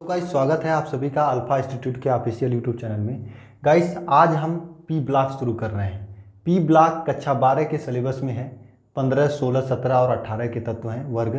तो गाइस स्वागत है आप सभी का अल्फा इंस्टीट्यूट के ऑफिशियल यूट्यूब चैनल में। गाइस आज हम पी ब्लॉक शुरू कर रहे हैं। पी ब्लॉक कक्षा 12 के सिलेबस में है। 15, 16, 17 और 18 के तत्व हैं वर्ग।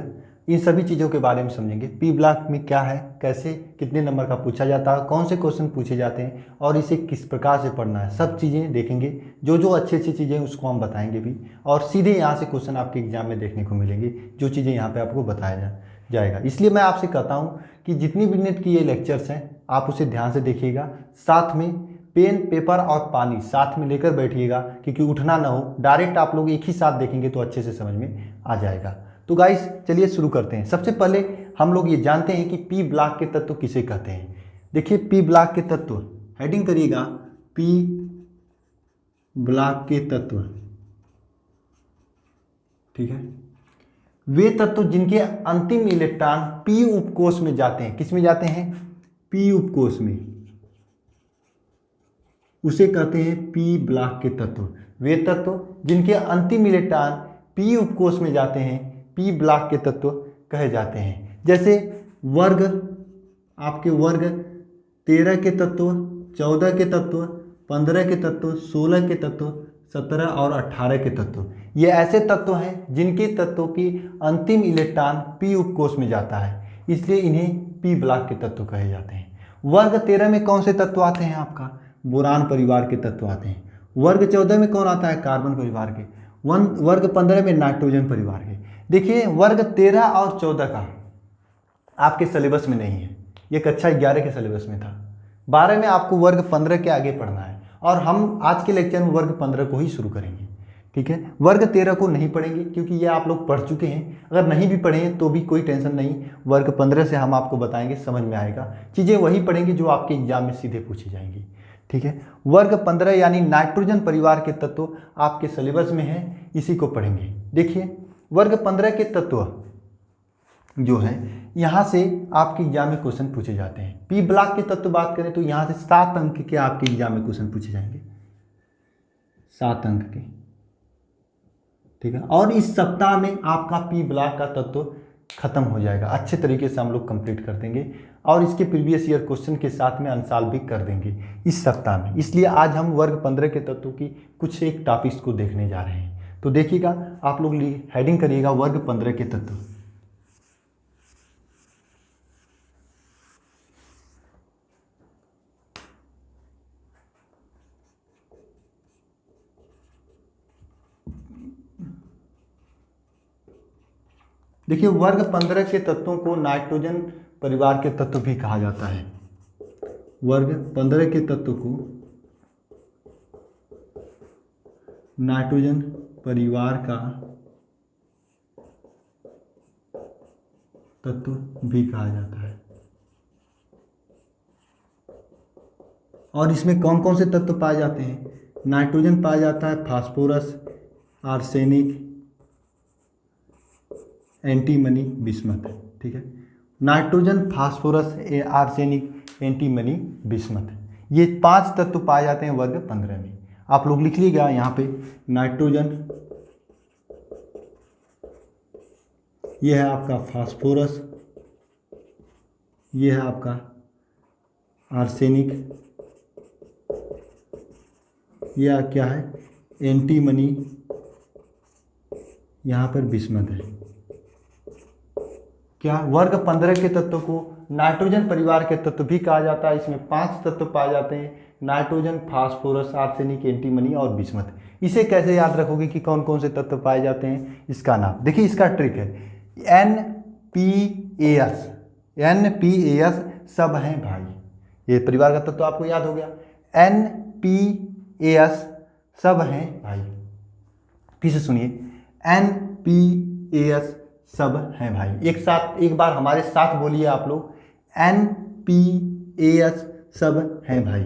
इन सभी चीज़ों के बारे में समझेंगे। पी ब्लॉक में क्या है, कैसे कितने नंबर का पूछा जाता है, कौन से क्वेश्चन पूछे जाते हैं और इसे किस प्रकार से पढ़ना है, सब चीज़ें देखेंगे। जो अच्छी अच्छी चीज़ें हैं उसको हम बताएंगे भी, और सीधे यहाँ से क्वेश्चन आपके एग्जाम में देखने को मिलेंगे, जो चीज़ें यहाँ पर आपको बताया जाएगा। इसलिए मैं आपसे कहता हूँ कि जितनी भी नेट की ये लेक्चर्स हैं आप उसे ध्यान से देखिएगा। साथ में पेन, पेपर और पानी साथ में लेकर बैठिएगा, क्योंकि उठना ना हो। डायरेक्ट आप लोग एक ही साथ देखेंगे तो अच्छे से समझ में आ जाएगा। तो गाइस चलिए शुरू करते हैं। सबसे पहले हम लोग ये जानते हैं कि पी ब्लॉक के तत्व किसे कहते हैं। देखिए पी ब्लॉक के तत्व, हेडिंग करिएगा, पी ब्लॉक के तत्व। ठीक है, वे तत्व जिनके अंतिम इलेक्ट्रॉन पी उपकोष में जाते हैं। किस में जाते हैं? पी उपकोष में, उसे कहते हैं पी ब्लॉक के तत्व। वे तत्व जिनके अंतिम इलेक्ट्रॉन पी उपकोष में जाते हैं पी ब्लॉक के तत्व कहे जाते हैं। जैसे वर्ग, आपके वर्ग 13 के तत्व, 14 के तत्व, 15 के तत्व, 16 के तत्व, 17 और 18 के तत्व, ये ऐसे तत्व हैं जिनके तत्वों की अंतिम इलेक्ट्रॉन पी उपकोष में जाता है, इसलिए इन्हें पी ब्लॉक के तत्व कहे जाते हैं। वर्ग 13 में कौन से तत्व आते हैं? आपका बोरान परिवार के तत्व आते हैं। वर्ग 14 में कौन आता है? कार्बन परिवार के। वर्ग 15 में नाइट्रोजन परिवार के। देखिए वर्ग 13 और 14 का आपके सिलेबस में नहीं है, ये कक्षा 11 के सिलेबस में था। 12 में आपको वर्ग 15 के आगे पढ़ना है, और हम आज के लेक्चर में वर्ग 15 को ही शुरू करेंगे। ठीक है, वर्ग 13 को नहीं पढ़ेंगे क्योंकि ये आप लोग पढ़ चुके हैं। अगर नहीं भी पढ़े हैं तो भी कोई टेंशन नहीं, वर्ग 15 से हम आपको बताएंगे, समझ में आएगा। चीज़ें वही पढ़ेंगे जो आपके एग्जाम में सीधे पूछी जाएंगी। ठीक है, वर्ग 15 यानी नाइट्रोजन परिवार के तत्व आपके सिलेबस में है, इसी को पढ़ेंगे। देखिए वर्ग 15 के तत्व जो है यहाँ से आपके एग्जाम में क्वेश्चन पूछे जाते हैं। पी ब्लॉक के तत्व बात करें तो यहाँ से 7 अंक के आपके एग्जाम में क्वेश्चन पूछे जाएंगे, 7 अंक के। ठीक है, और इस सप्ताह में आपका पी ब्लॉक का तत्व खत्म हो जाएगा। अच्छे तरीके से हम लोग कंप्लीट कर देंगे, और इसके प्रीवियस ईयर क्वेश्चन के साथ में अनसाल भी कर देंगे इस सप्ताह में। इसलिए आज हम वर्ग 15 के तत्वों की कुछ एक टॉपिक्स को देखने जा रहे हैं। तो देखिएगा, आप लोग हेडिंग करिएगा वर्ग 15 के तत्व। देखिए वर्ग 15 के तत्वों को नाइट्रोजन परिवार के तत्व भी कहा जाता है। वर्ग 15 के तत्व को नाइट्रोजन परिवार का तत्व भी कहा जाता है। और इसमें कौन कौन से तत्व पाए जाते हैं? नाइट्रोजन पाया जाता है, फास्फोरस, आर्सेनिक, एंटीमनी, बिस्मथ। ठीक है, nitrogen, phosphorus, arsenic, antimony, bismuth, ये 5 तत्व पाए जाते हैं वर्ग 15 में। आप लोग लिख लीजिएगा यहाँ पे, नाइट्रोजन, ये है आपका फास्फोरस, ये है आपका आर्सेनिक, यह क्या है? एंटीमनी, यहाँ पर बिस्मथ है। क्या वर्ग 15 के तत्व को नाइट्रोजन परिवार के तत्व भी कहा जाता है। इसमें 5 तत्व पाए जाते हैं, नाइट्रोजन, फास्फोरस, आर्सेनिक, एंटीमनी और बिस्मथ। इसे कैसे याद रखोगे कि कौन कौन से तत्व पाए जाते हैं? इसका नाम देखिए, इसका ट्रिक है NPAS। NPAS सब हैं भाई, ये परिवार का तत्व आपको याद हो गया। NPAS सब हैं भाई। फिर से सुनिए, NPAS सब हैं भाई। एक साथ एक बार हमारे साथ बोलिए आप लोग, NPAS सब हैं भाई।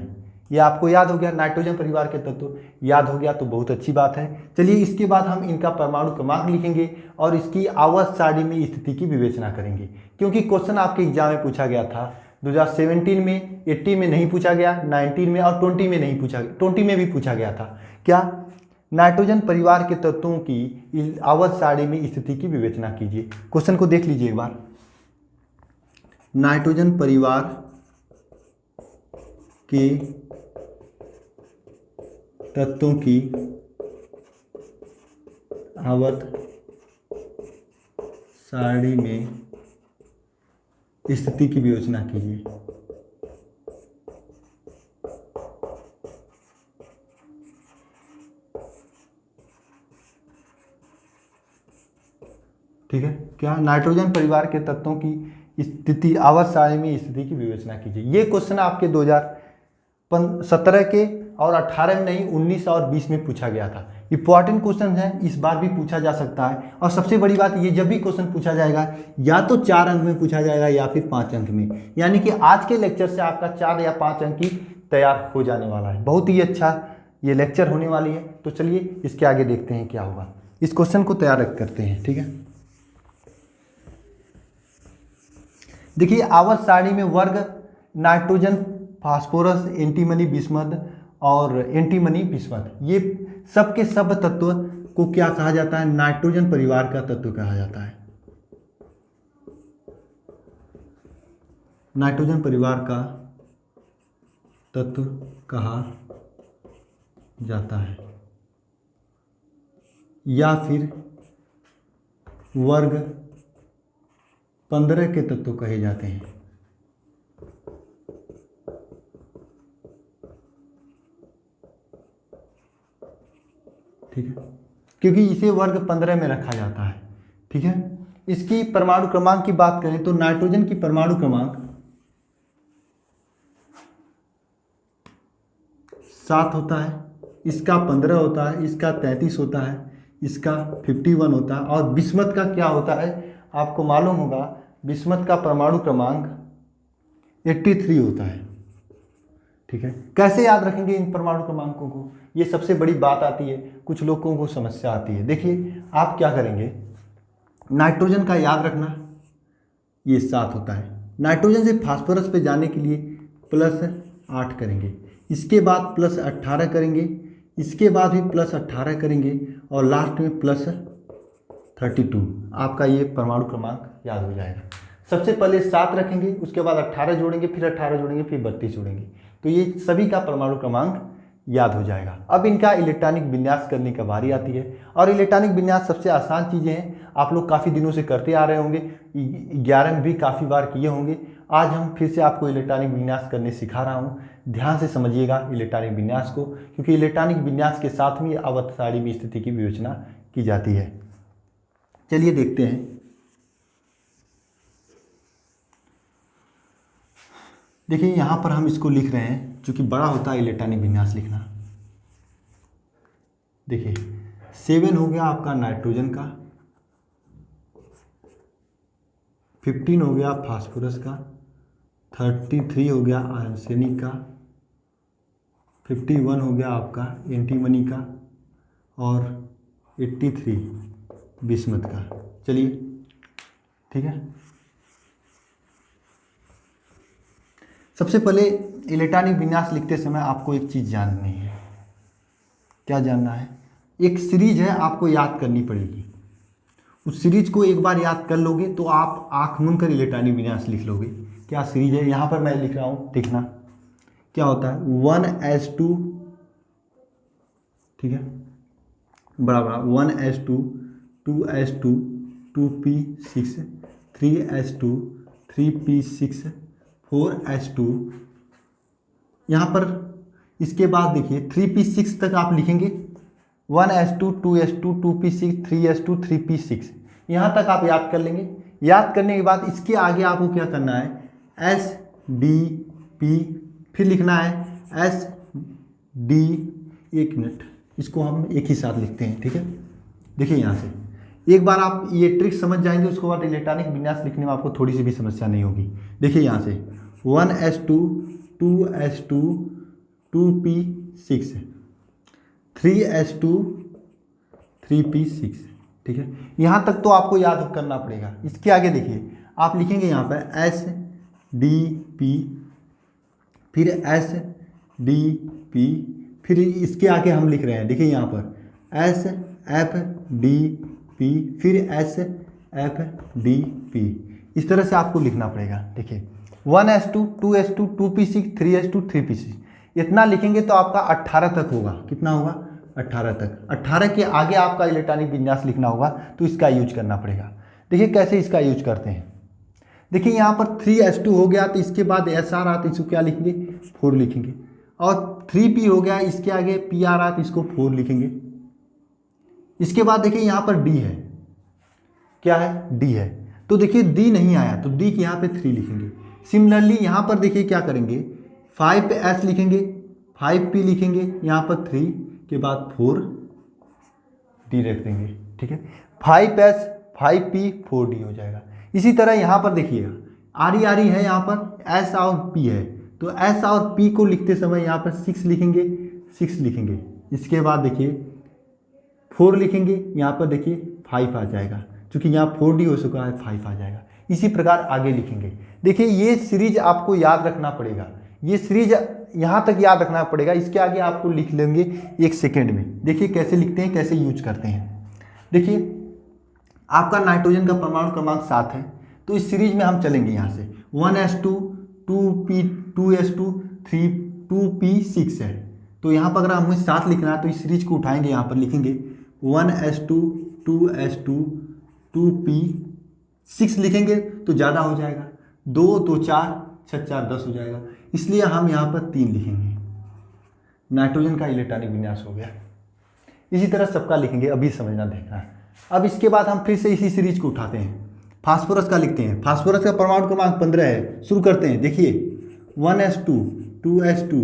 ये आपको याद हो गया, नाइट्रोजन परिवार के तत्व याद हो गया तो बहुत अच्छी बात है। चलिए इसके बाद हम इनका परमाणु क्रमांक लिखेंगे और इसकी आवर्त सारणी में स्थिति की विवेचना करेंगे, क्योंकि क्वेश्चन आपके एग्जाम में पूछा गया था 2017 में, 80 में नहीं पूछा गया, 19 में और 20 में नहीं पूछा गया, 20 में भी पूछा गया था। क्या? नाइट्रोजन परिवार के तत्वों की आवर्त सारणी में स्थिति की विवेचना कीजिए। क्वेश्चन को देख लीजिए एक बार। नाइट्रोजन परिवार के तत्वों की आवर्त सारणी में स्थिति की विवेचना कीजिए। ठीक है, क्या नाइट्रोजन परिवार के तत्वों की स्थिति आवर्त सारणी में स्थिति की विवेचना कीजिए। ये क्वेश्चन आपके 2017 के और 18 में नहीं 19 और 20 में पूछा गया था। इंपॉर्टेंट क्वेश्चन है, इस बार भी पूछा जा सकता है। और सबसे बड़ी बात ये, जब भी क्वेश्चन पूछा जाएगा या तो 4 अंक में पूछा जाएगा या फिर 5 अंक में, यानी कि आज के लेक्चर से आपका 4 या 5 अंक की तैयार हो जाने वाला है। बहुत ही अच्छा ये लेक्चर होने वाली है। तो चलिए इसके आगे देखते हैं क्या होगा। इस क्वेश्चन को तैयार करते हैं। ठीक है, देखिए आवर्त सारणी में वर्ग नाइट्रोजन, फास्फोरस, एंटीमनी, बिस्मथ और एंटीमनी बिस्मथ, ये सब के सब तत्व को क्या कहा जाता है? नाइट्रोजन परिवार का तत्व कहा जाता है। नाइट्रोजन परिवार का तत्व कहा जाता है, या फिर वर्ग 15 के तत्व कहे जाते हैं। ठीक है, क्योंकि इसे वर्ग 15 में रखा जाता है। ठीक है, इसकी परमाणु क्रमांक की बात करें तो नाइट्रोजन की परमाणु क्रमांक 7 होता है, इसका 15 होता है, इसका 33 होता है, इसका 51 होता है। और बिस्मथ का क्या होता है आपको मालूम होगा, बिस्मथ का परमाणु क्रमांक 83 होता है। ठीक है, कैसे याद रखेंगे इन परमाणु क्रमांकों को? ये सबसे बड़ी बात आती है, कुछ लोगों को समस्या आती है। देखिए आप क्या करेंगे, नाइट्रोजन का याद रखना, ये 7 होता है। नाइट्रोजन से फास्फोरस पे जाने के लिए +8 करेंगे, इसके बाद +18 करेंगे, इसके बाद भी +18 करेंगे और लास्ट में +32। आपका ये परमाणु क्रमांक याद हो जाएगा। सबसे पहले 7 रखेंगे, उसके बाद 18 जोड़ेंगे, फिर 18 जोड़ेंगे, फिर 32 जोड़ेंगे, तो ये सभी का परमाणु क्रमांक याद हो जाएगा। अब इनका इलेक्ट्रॉनिक विन्यास करने का बारी आती है। और इलेक्ट्रॉनिक विन्यास सबसे आसान चीज़ें हैं, आप लोग काफ़ी दिनों से करते आ रहे होंगे, 11 में भी काफ़ी बार किए होंगे। आज हम फिर से आपको इलेक्ट्रॉनिक विन्यास करने सिखा रहा हूँ। ध्यान से समझिएगा इलेक्ट्रॉनिक विन्यास को, क्योंकि इलेक्ट्रॉनिक विन्यास के साथ में आवर्त सारणी में स्थिति की विवेचना की जाती है। चलिए देखते हैं। देखिए यहाँ पर हम इसको लिख रहे हैं, चूँकि बड़ा होता है इलेक्ट्रॉनिक विन्यास लिखना। देखिए 7 हो गया आपका नाइट्रोजन का, 15 हो गया फास्फोरस का, 33 हो गया आर्सेनिक का, 51 हो गया आपका एंटीमनी का और 83 बिस्मथ का। चलिए ठीक है, सबसे पहले इलेक्ट्रॉनिक विन्यास लिखते समय आपको एक चीज़ जाननी है। क्या जानना है? एक सीरीज है, आपको याद करनी पड़ेगी। उस सीरीज को एक बार याद कर लोगे तो आप आँख मूंद कर इलेक्ट्रॉनिक विन्यास लिख लोगे। क्या सीरीज है? यहाँ पर मैं लिख रहा हूँ, देखना क्या होता है। 1s2, ठीक है, बड़ा बड़ा 1s2, 2s2, 2p6, 3s2, 3p6, 4s2। यहाँ पर इसके बाद देखिए 3p6 तक आप लिखेंगे, 1s2, 2s2, 2p6, 3s2, 3p6, यहाँ तक आप याद कर लेंगे। याद करने के बाद इसके आगे आपको क्या करना है, s d p, फिर लिखना है s d, एक मिनट, इसको हम एक ही साथ लिखते हैं। ठीक है, देखिए यहाँ से एक बार आप ये ट्रिक समझ जाएंगे, उसके बाद इलेक्ट्रॉनिक विन्यास लिखने में आपको थोड़ी सी भी समस्या नहीं होगी। देखिए यहाँ से 1s2, 2s2, 2p6, 3s2, 3p6। ठीक है, यहाँ तक तो आपको याद करना पड़ेगा। इसके आगे देखिए आप लिखेंगे यहाँ पर s d p, फिर s d p, फिर इसके आगे हम लिख रहे हैं, देखिए यहाँ पर s f d p, फिर s f d p। इस तरह से आपको लिखना पड़ेगा। देखिए 1s2 2s2 2p6 3s2 3p6 इतना लिखेंगे तो आपका 18 तक होगा। कितना होगा? 18 तक। 18 के आगे आपका इलेक्ट्रॉनिक विन्यास लिखना होगा तो इसका यूज करना पड़ेगा। देखिए कैसे इसका यूज करते हैं। देखिए यहाँ पर 3s2 हो गया तो इसके बाद s आ रहा तो इसको क्या लिखेंगे? 4 लिखेंगे। और 3p हो गया, इसके आगे p आ रहा तो इसको 4 लिखेंगे। इसके बाद देखिए यहाँ पर d है। क्या है? d है। तो देखिए d नहीं आया तो d के यहाँ पे 3 लिखेंगे। सिमिलरली यहाँ पर देखिए क्या करेंगे, 5s लिखेंगे, 5p लिखेंगे, यहाँ पर 3 के बाद 4d रख देंगे। ठीक है, 5s 5p 4d हो जाएगा। इसी तरह यहाँ पर देखिएगा आरी आरी है, यहाँ पर s और p है तो s और p को लिखते समय यहाँ पर 6 लिखेंगे, 6 लिखेंगे। इसके बाद देखिए 4 लिखेंगे, यहाँ पर देखिए 5 आ जाएगा, क्योंकि यहाँ 4d हो चुका है 5 आ जाएगा। इसी प्रकार आगे लिखेंगे। देखिए ये सीरीज आपको याद रखना पड़ेगा, ये सीरीज यहाँ तक याद रखना पड़ेगा। इसके आगे आपको लिख लेंगे 1 सेकेंड में। देखिए कैसे लिखते हैं, कैसे यूज करते हैं। देखिए आपका नाइट्रोजन का परमाणु क्रमांक 7 है तो इस सीरीज में हम चलेंगे यहाँ से 1s2 2s2 2p6 है। तो यहाँ पर अगर हमें 7 लिखना है तो इस सीरीज को उठाएंगे, यहाँ पर लिखेंगे 1s2 2s2 2p6 लिखेंगे तो ज़्यादा हो जाएगा। 2 2 4 6 4 10 हो जाएगा, इसलिए हम यहाँ पर 3 लिखेंगे। नाइट्रोजन का इलेक्ट्रॉनिक विन्यास हो गया। इसी तरह सबका लिखेंगे, अभी समझना देखना है। अब इसके बाद हम फिर से इसी सीरीज को उठाते हैं, फास्फोरस का लिखते हैं। फास्फोरस का परमाणु क्रमांक 15 है। शुरू करते हैं। देखिए 1s2 2s2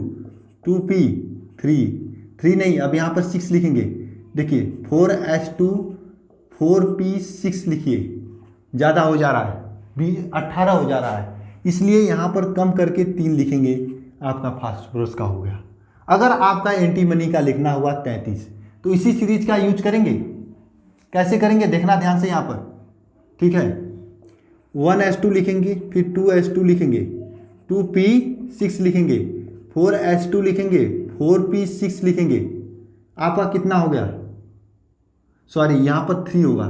2p3 नहीं, अब यहाँ पर 6 लिखेंगे। देखिए 4s2 4p6 लिखिए, ज़्यादा हो जा रहा है, 18 हो जा रहा है, इसलिए यहाँ पर कम करके 3 लिखेंगे। आपका फास्फोरस का हो गया। अगर आपका एंटीमनी का लिखना हुआ 33 तो इसी सीरीज का यूज करेंगे। कैसे करेंगे देखना ध्यान से यहाँ पर। ठीक है, 1s2 लिखेंगे, फिर 2s2 लिखेंगे, 2p6 लिखेंगे, 4s2 लिखेंगे, 4p6 लिखेंगे। आपका कितना हो गया? सॉरी यहाँ पर 3 होगा,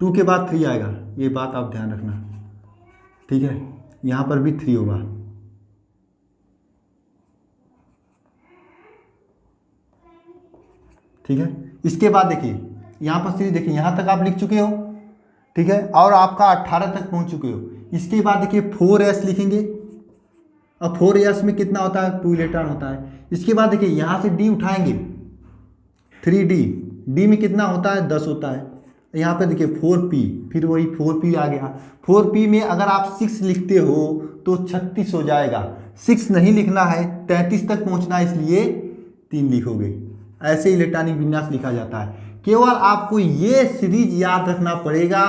2 के बाद 3 आएगा, ये बात आप ध्यान रखना। ठीक है, यहाँ पर भी 3 होगा। ठीक है, इसके बाद देखिए यहाँ पर सीरीज देखिए, यहाँ तक आप लिख चुके हो। ठीक है, और आपका 18 तक पहुँच चुके हो। इसके बाद देखिए 4s लिखेंगे। अब 4s में कितना होता है? 2 इलेक्ट्रॉन होता है। इसके बाद देखिए यहाँ से d उठाएंगे, 3d, d में कितना होता है? 10 होता है। यहाँ पे देखिए 4p, फिर वही 4p आ गया। 4p में अगर आप 6 लिखते हो तो 36 हो जाएगा। 6 नहीं लिखना है, 33 तक पहुँचना है, इसलिए 3 लिखोगे। ऐसे इलेक्ट्रॉनिक विन्यास लिखा जाता है। केवल आपको ये सीरीज याद रखना पड़ेगा,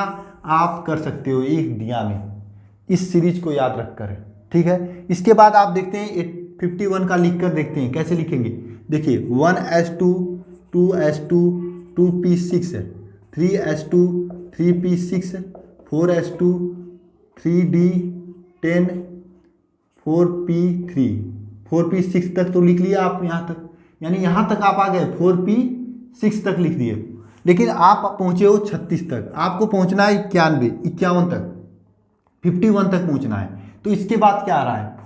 आप कर सकते हो एक दिया में, इस सीरीज को याद रखकर। ठीक है, इसके बाद आप देखते हैं 51 का लिख कर देखते हैं कैसे लिखेंगे। देखिए 1s2 2s2 2p6 है, 3s2 3p6, 4s2 3d10 4p3 4p6 तक तो लिख लिया आप यहाँ तक, यानी यहाँ तक आप आ गए, 4p6 तक लिख दिए। लेकिन आप पहुँचे हो 36 तक, आपको पहुँचना है 51 तक, 51 तक पहुँचना है। तो इसके बाद क्या आ रहा है?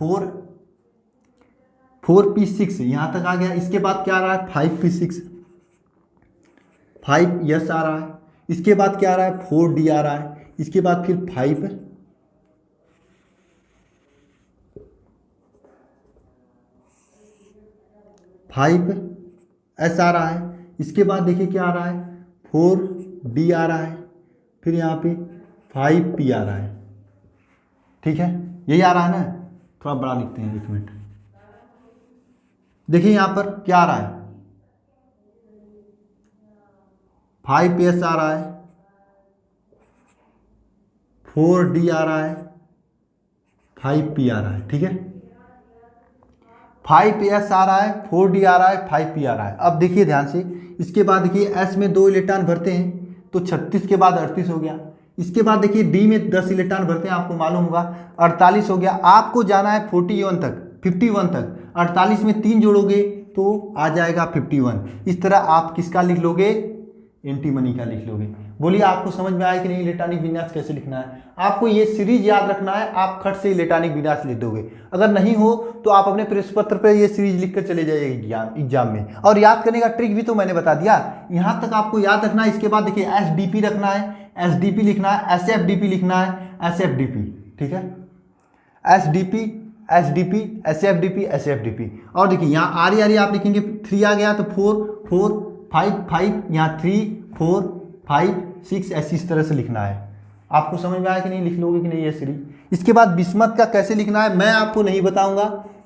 4p6 यहाँ तक आ गया। इसके बाद क्या आ रहा है? 5p6, 5s आ रहा है। इसके बाद क्या आ रहा है? 4d आ रहा है। इसके बाद फिर 5s आ रहा है। इसके बाद देखिए क्या आ रहा है? 4d आ रहा है, फिर यहाँ पे 5p आ रहा है। ठीक है, यही आ रहा है ना? थोड़ा बड़ा लिखते हैं, 1 मिनट। देखिए यहाँ पर क्या आ रहा है? 5s आ रहा है, 4d आ रहा है, 5p आ रहा है। ठीक है, 5s आ रहा है, 4d आ रहा है, 5p आ रहा है। अब देखिए ध्यान से, इसके बाद देखिए s में 2 इलेक्ट्रॉन भरते हैं तो 36 के बाद 38 हो गया। इसके बाद देखिए d में 10 इलेक्ट्रॉन भरते हैं, आपको मालूम होगा, 48 हो गया। आपको जाना है 51 तक। 48 में 3 जोड़ोगे तो आ जाएगा 51। इस तरह आप किसका लिख लोगे? एंटीमनी का लिख लोगे। बोलिए आपको समझ में आया कि नहीं इलेक्ट्रॉनिक विन्यास कैसे लिखना है। आपको ये सीरीज याद रखना है, आप खट से इलेक्ट्रॉनिक विन्यास लिख दोगे। अगर नहीं हो तो आप अपने प्रश्न पत्र पे ये सीरीज लिख कर चले जाइए एग्जाम में। और याद करने का ट्रिक भी तो मैंने बता दिया, यहाँ तक आपको याद रखना है। इसके बाद देखिए SDP रखना है, SDP लिखना है, SFDP लिखना है, SFDP, ठीक है, SDP SDP SFDP SFDP। और देखिए यहाँ आरी आप लिखेंगे, 3 आ गया तो 4 4 5 5, यहाँ 3 4 5 6, ऐसी इस तरह से लिखना है। आपको समझ में आया कि नहीं, लिख लोगे कि नहीं ये सीरीज। इसके बाद बिस्मथ का कैसे लिखना है मैं आपको नहीं बताऊंगा,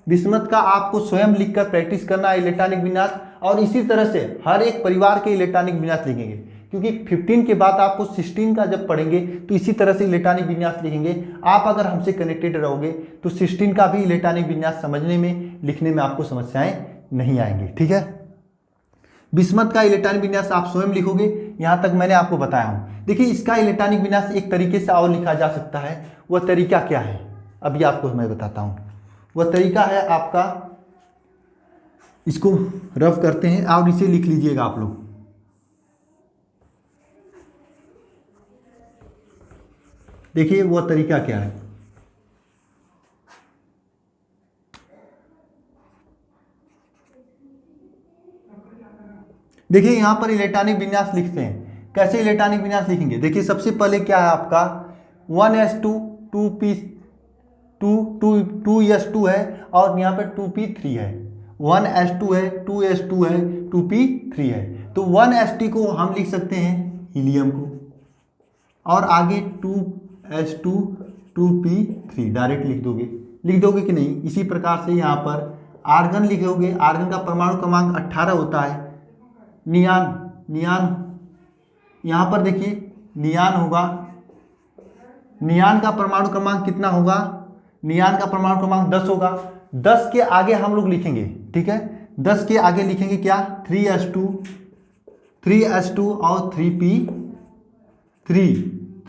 बिस्मथ का आपको स्वयं लिखकर प्रैक्टिस करना है इलेक्ट्रॉनिक विन्यास। और इसी तरह से हर एक परिवार के इलेक्ट्रॉनिक विन्यास लिखेंगे, क्योंकि 15 के बाद आपको 16 का जब पढ़ेंगे तो इसी तरह से इलेक्ट्रॉनिक विन्यास लिखेंगे। आप अगर हमसे कनेक्टेड रहोगे तो 16 का भी इलेक्ट्रॉनिक विन्यास समझने में लिखने में आपको समस्याएं नहीं आएंगी, ठीक है। बिस्मथ का इलेक्ट्रॉनिक विन्यास आप स्वयं लिखोगे, यहाँ तक मैंने आपको बताया हूँ। देखिए इसका इलेक्ट्रॉनिक विन्यास एक तरीके से और लिखा जा सकता है, वह तरीका क्या है अभी आपको मैं बताता हूँ। वह तरीका है आपका, इसको रफ करते हैं और इसे लिख लीजिएगा आप लोग। देखिए वह तरीका क्या है। देखिए यहाँ पर इलेक्ट्रॉनिक विन्यास लिखते हैं। कैसे इलेक्ट्रॉनिक विन्यास लिखेंगे, देखिए सबसे पहले क्या है आपका 1s2 2s2 है और यहाँ पे 2p3 है, 1s2 है, 2s2 है, 2p3 है। तो 1st को हम लिख सकते हैं हीलियम को, और आगे 2s2 2p3 डायरेक्ट लिख दोगे कि नहीं। इसी प्रकार से यहाँ पर आर्गन लिखोगे, आर्गन का परमाणु क्रमांक 18 होता है। नियान यहाँ पर देखिए नियान होगा, नियान का परमाणु क्रमांक कितना होगा, नियान का परमाणु क्रमांक 10 होगा। 10 के आगे हम लोग लिखेंगे, ठीक है, 10 के आगे लिखेंगे क्या 3s2 और 3p3,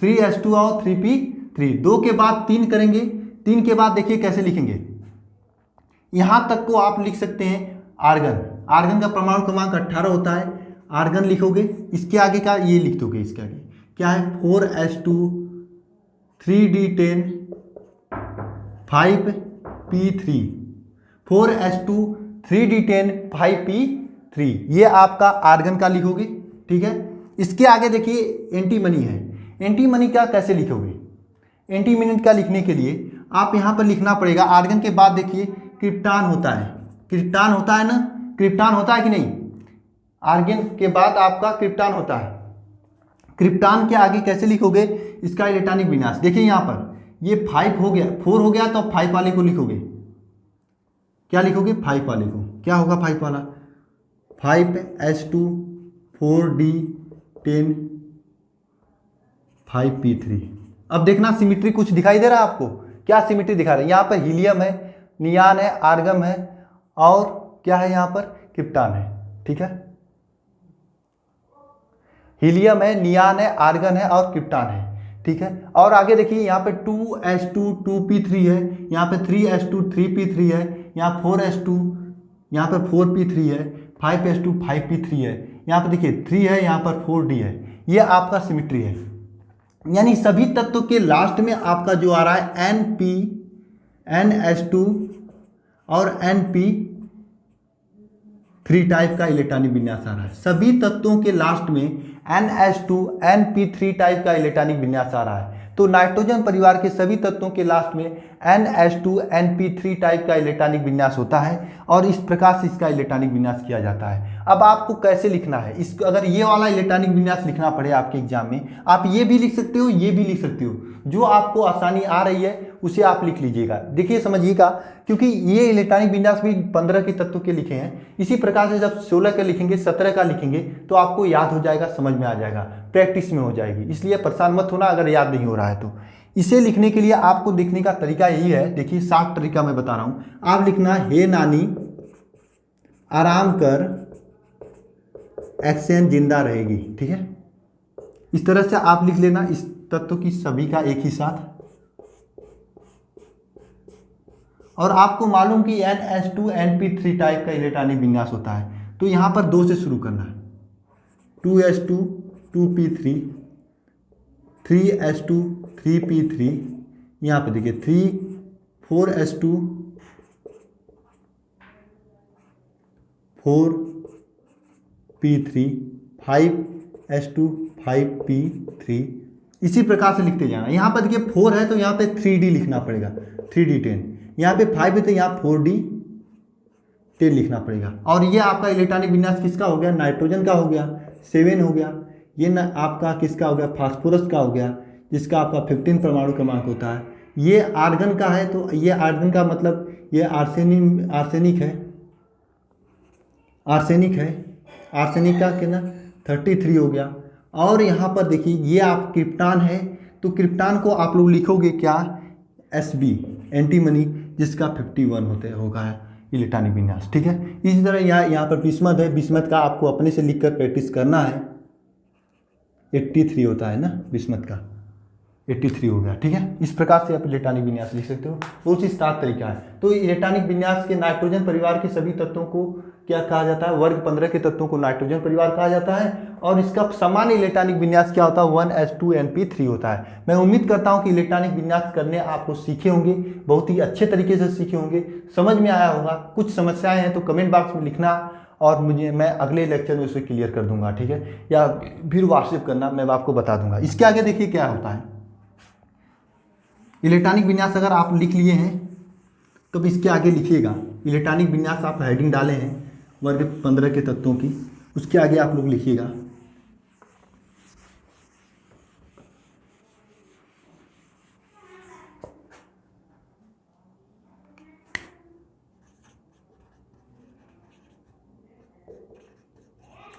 3s2 और 3p3। 2 के बाद 3 करेंगे, 3 के बाद देखिए कैसे लिखेंगे, यहां तक को आप लिख सकते हैं आर्गन। आर्गन का परमाणु क्रमांक 18 होता है, आर्गन लिखोगे। इसके आगे का ये लिख दोगे, इसके आगे क्या है 4s2 3d10 5p3, 4s2 3d10 5p3, ये आपका आर्गन का लिखोगे, ठीक है। इसके आगे देखिए एंटीमनी है। एंटीमनी का कैसे लिखोगे, एंटीमनी का लिखने के लिए आप यहाँ पर लिखना पड़ेगा, आर्गन के बाद देखिए क्रिप्टान होता है, क्रिप्टान होता है ना, क्रिप्टान होता है कि नहीं, आर्गन के बाद आपका क्रिप्टान होता है। क्रिप्टान के आगे कैसे लिखोगे इसका इलेक्ट्रॉनिक विन्यास, देखिए यहाँ पर ये 5 हो गया, 4 हो गया तो 5 वाले को लिखोगे, क्या लिखोगे 5 वाले को, क्या होगा 5 वाला 5s2 4d10 5p3। अब देखना सिमिट्री कुछ दिखाई दे रहा है आपको, क्या सिमिट्री दिखा रहा है, यहाँ पर हीलियम है, नियान है, आर्गन है और क्या है यहाँ पर क्रिप्टान है, ठीक है। हीलियम है, नियान है, आर्गन है और क्रिप्टान है, ठीक है। और आगे देखिए यहाँ पे 2s2 2p3 है, यहाँ पे 3s2 3p3 है, यहाँ 4s2 यहाँ पर 4p3 है, 5s2 5p3 है, यहाँ पर देखिए 3 है, यहाँ पर 4d है। ये आपका सिमिट्री है, यानी सभी तत्वों के लास्ट में आपका जो आ रहा है np ns2 और np3 टाइप का इलेक्ट्रॉनिक विन्यास आ रहा है। सभी तत्वों के लास्ट में ns2 np3 टाइप का इलेक्ट्रॉनिक विन्यास आ रहा है। तो नाइट्रोजन परिवार के सभी तत्वों के लास्ट में ns2 np3 टाइप का इलेक्ट्रॉनिक विन्यास होता है और इस प्रकार से इसका इलेक्ट्रॉनिक विन्यास किया जाता है। अब आपको कैसे लिखना है इसको, अगर ये वाला इलेक्ट्रॉनिक विन्यास लिखना पड़े आपके एग्जाम में, आप ये भी लिख सकते हो, ये भी लिख सकते हो, जो आपको आसानी आ रही है उसे आप लिख लीजिएगा। देखिए समझिएगा, क्योंकि ये इलेक्ट्रॉनिक विन्यास भी 15 के तत्वों के लिखे हैं। इसी प्रकार से जब 16 का लिखेंगे, 17 का लिखेंगे तो आपको याद हो जाएगा, समझ में आ जाएगा, प्रैक्टिस में हो जाएगी। इसलिए परेशान मत होना अगर याद नहीं हो रहा है तो। इसे लिखने के लिए आपको लिखने का तरीका यही है, देखिए 7 तरीका मैं बता रहा हूँ। आप लिखना हे नानी आराम कर एक्सेंट जिंदा रहेगी, ठीक है। इस तरह से आप लिख लेना इस तत्व की सभी का एक ही साथ। और आपको मालूम कि ns2 np3 टाइप का इलेक्ट्रॉनिक विन्यास होता है, तो यहाँ पर 2 से शुरू करना है, 2s2 2p3 3s2 3p3, यहाँ पे देखिए 4s2 4p3, 5s2 5p3, इसी प्रकार से लिखते जाना। यहाँ पर देखिए 4 है तो यहाँ पे 3d लिखना पड़ेगा, 3d10, यहाँ पे 5 है तो यहाँ 4d10 लिखना पड़ेगा। और ये आपका इलेक्ट्रॉनिक विन्यास किसका हो गया, नाइट्रोजन का हो गया, 7 हो गया। ये न आपका किसका हो गया, फास्फोरस का हो गया, जिसका आपका 15 परमाणु क्रमांक होता है। ये आर्गन का है तो ये आर्गन का मतलब ये आर्सेनिक है, आर्सेनिक का कितना 33 हो गया। और यहाँ पर देखिए ये आप क्रिप्टान है तो क्रिप्टान को आप लोग लिखोगे क्या, Sb एंटीमनी, जिसका 51 होगा इलेक्ट्रॉनिक विन्यास। ठीक है, इसी तरह यहाँ पर बिस्मथ है, बिस्मथ का आपको अपने से लिखकर प्रैक्टिस करना है। 83 होता है ना बिस्मथ का, 83 हो गया। ठीक है, इस प्रकार से आप इलेक्ट्रॉनिक विन्यास लिख सकते हो। बहुत ही 7 तरीका है। तो इलेक्ट्रॉनिक विन्यास के नाइट्रोजन परिवार के सभी तत्वों को क्या कहा जाता है, वर्ग 15 के तत्वों को नाइट्रोजन परिवार कहा जाता है। और इसका सामान्य इलेक्ट्रॉनिक विन्यास क्या होता है, 1s2np3 होता है। मैं उम्मीद करता हूं कि इलेक्ट्रॉनिक विन्यास करने आपको सीखे होंगे, बहुत ही अच्छे तरीके से सीखे होंगे, समझ में आया होगा। कुछ समस्याएं हैं तो कमेंट बॉक्स में लिखना और मैं अगले लेक्चर में उसे क्लियर कर दूंगा। ठीक है, या फिर व्हाट्सएप करना, मैं आपको बता दूंगा। इसके आगे देखिए क्या होता है, इलेक्ट्रॉनिक विन्यास अगर आप लिख लिए हैं तो इसके आगे लिखिएगा। इलेक्ट्रॉनिक विन्यास आप हेडिंग डाले हैं वर्ग 15 के तत्वों की, उसके आगे आप लोग लिखिएगा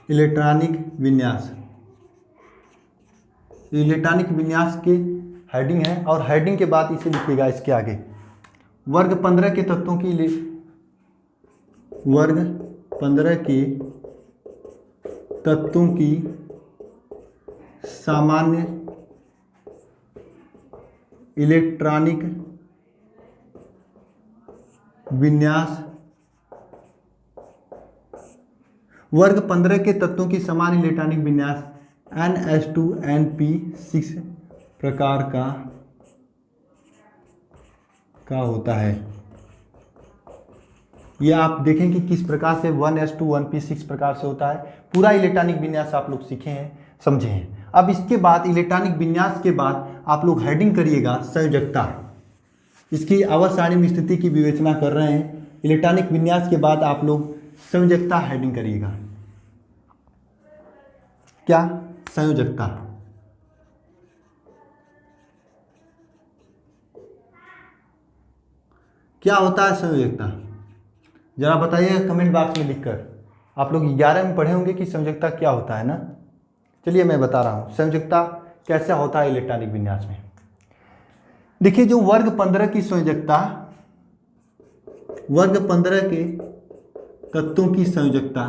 इलेक्ट्रॉनिक विन्यास। इलेक्ट्रॉनिक विन्यास के हेडिंग है और हेडिंग के बाद इसे लिखिएगा इसके आगे वर्ग 15 के तत्वों की, वर्ग 15 के तत्वों की सामान्य इलेक्ट्रॉनिक विन्यास, वर्ग 15 के तत्वों की सामान्य इलेक्ट्रॉनिक विन्यास NS2np6 प्रकार का होता है। ये आप देखें कि किस प्रकार से 1s2np6 प्रकार से होता है। पूरा इलेक्ट्रॉनिक विन्यास आप लोग सीखे हैं, समझे हैं। अब इसके बाद इलेक्ट्रॉनिक विन्यास के बाद आप लोग हेडिंग करिएगा संयोजकता। इसकी आवर्त सारणी में स्थिति की विवेचना कर रहे हैं। इलेक्ट्रॉनिक विन्यास के बाद आप लोग संयोजकता हेडिंग करिएगा। क्या, संयोजकता। क्या होता है संयोजकता, जरा बताइए कमेंट बॉक्स में लिखकर। आप लोग 11 में पढ़े होंगे कि संयोजकता क्या होता है ना। चलिए मैं बता रहा हूँ संयोजकता कैसा होता है इलेक्ट्रॉनिक विन्यास में। देखिए जो वर्ग 15 की संयोजकता, वर्ग 15 के तत्वों की संयोजकता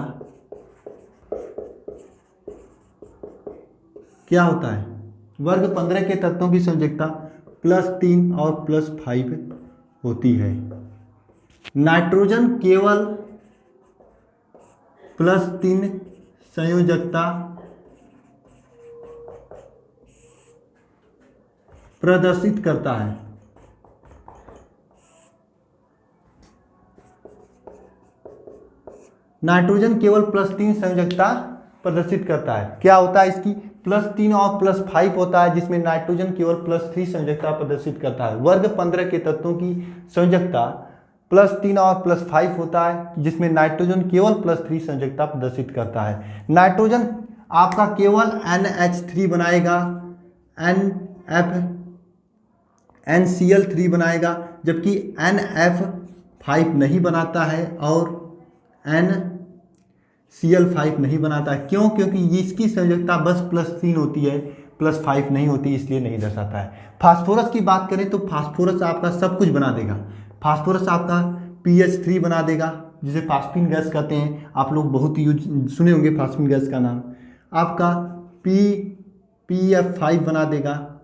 क्या होता है, वर्ग 15 के तत्वों की संयोजकता +3 और +5 होती है। नाइट्रोजन केवल +3 संयोजकता प्रदर्शित करता है। नाइट्रोजन केवल +3 संयोजकता प्रदर्शित करता है। क्या होता है इसकी, +3 और +5 होता है, जिसमें नाइट्रोजन केवल +3 संयोजकता प्रदर्शित करता है। वर्ग 15 के तत्वों की संयोजकता +3 और +5 होता है, जिसमें नाइट्रोजन केवल +3 संयोजकता प्रदर्शित करता है। नाइट्रोजन आपका केवल NH3 बनाएगा, NCl3 बनाएगा, जबकि NF5 नहीं बनाता है और NCl5 नहीं बनाता है। क्यों, क्योंकि इसकी संयोजकता बस +3 होती है, +5 नहीं होती, इसलिए नहीं दर्शाता है। फास्फोरस की बात करें तो फास्फोरस आपका सब कुछ बना देगा। फास्फोरस आपका PH3 बना देगा, जिसे फास्फिन गैस कहते हैं। आप लोग बहुत यूज सुने होंगे फास्फिन गैस का नाम। आपका PF5 बना देगा,